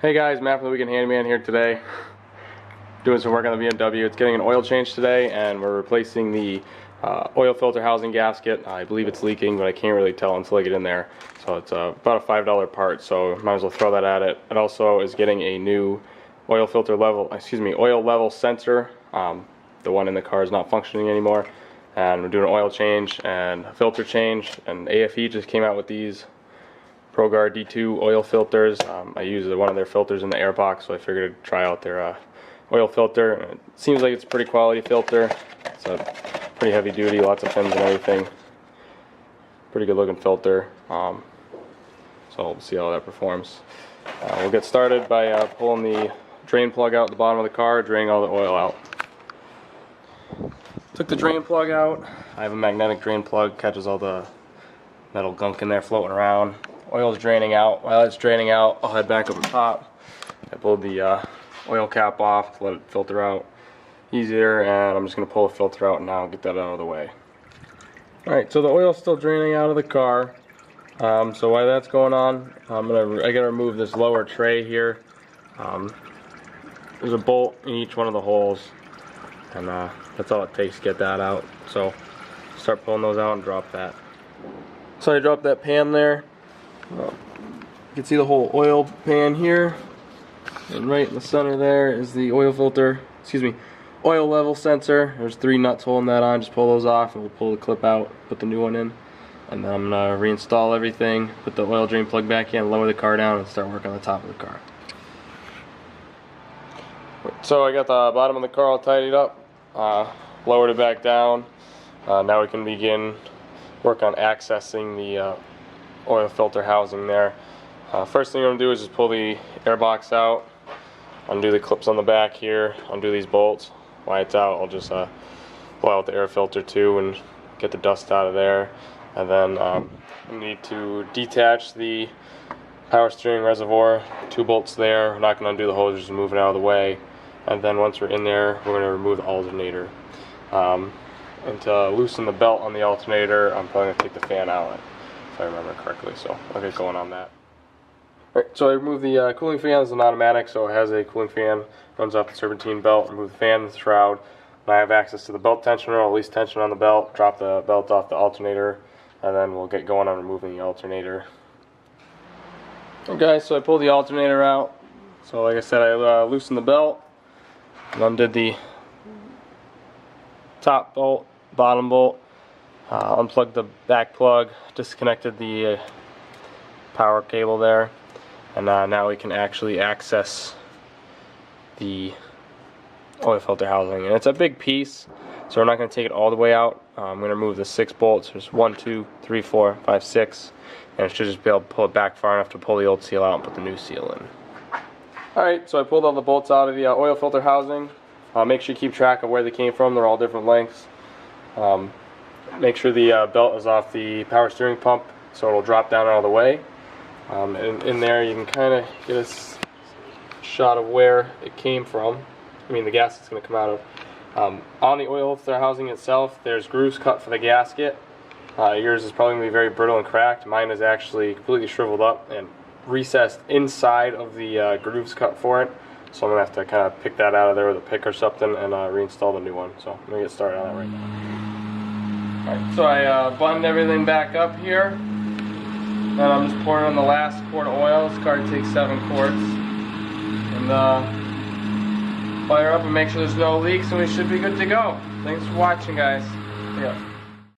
Hey guys, Matt from the Weekend Handyman here today. Doing some work on the BMW. It's getting an oil change today, and we're replacing the oil filter housing gasket. I believe it's leaking, but I can't really tell until I get in there. So it's about a $5 part, so might as well throw that at it. It also is getting a new oil level sensor. The one in the car is not functioning anymore, and we're doing an oil change and a filter change. And AFE just came out with these ProGuard D2 oil filters. I use one of their filters in the airbox, so I figured I'd try out their oil filter. It seems like it's a pretty quality filter. It's a pretty heavy duty, lots of pins and everything. Pretty good looking filter. So we'll see how that performs. We'll get started by pulling the drain plug out at the bottom of the car, draining all the oil out. Took the drain plug out. I have a magnetic drain plug, catches all the metal gunk in there floating around. Oil's draining out. While it's draining out, I'll head back up the top. I pulled the oil cap off to let it filter out easier, and I'm just going to pull the filter out now and get that out of the way. Alright, so the oil's still draining out of the car. So while that's going on, I gotta remove this lower tray here. There's a bolt in each one of the holes, and that's all it takes to get that out. So start pulling those out and drop that. So I dropped that pan there. You can see the whole oil pan here, and right in the center there is the oil level sensor. There's 3 nuts holding that on. Just pull those off and we'll pull the clip out, put the new one in, and then I'm gonna reinstall everything, put the oil drain plug back in, lower the car down, and start working on the top of the car. So I got the bottom of the car all tidied up, lowered it back down. Now we can begin work on accessing the oil filter housing there. First thing I'm going to do is just pull the airbox out, undo the clips on the back here, undo these bolts. While it's out, I'll just pull out the air filter too and get the dust out of there. And then I need to detach the power steering reservoir, 2 bolts there. We're not going to undo the hose, just move it out of the way. And then once we're in there, we're going to remove the alternator. And to loosen the belt on the alternator, I'm probably going to take the fan out, if I remember correctly, so I'll get going on that. Alright, so I removed the cooling fan. This is an automatic, so it has a cooling fan, runs off the serpentine belt. Remove the fan and the shroud. And I have access to the belt tensioner, or at least tension on the belt. Drop the belt off the alternator, and then we'll get going on removing the alternator. Okay, so I pulled the alternator out. So like I said, I loosened the belt, and undid the top bolt, bottom bolt, unplugged the back plug, disconnected the power cable there, and now we can actually access the oil filter housing. And it's a big piece, so we're not going to take it all the way out. I'm going to remove the 6 bolts. There's 1, 2, 3, 4, 5, 6, and it should just be able to pull it back far enough to pull the old seal out and put the new seal in. Alright, so I pulled all the bolts out of the oil filter housing. Make sure you keep track of where they came from. They're all different lengths. Make sure the belt is off the power steering pump so it'll drop down out of the way. And in there you can kind of get a shot of where it came from. I mean the gasket's going to come out of. On the oil filter housing itself, there's grooves cut for the gasket. Yours is probably going to be very brittle and cracked. Mine is actually completely shriveled up and recessed inside of the grooves cut for it. So I'm going to have to kind of pick that out of there with a pick or something and reinstall the new one. So I'm going to get started on that right now. Alright, so I buttoned everything back up here. And I'm just pouring on the last quart of oil. This car takes 7 quarts. And fire up and make sure there's no leaks, and we should be good to go. Thanks for watching, guys. See ya.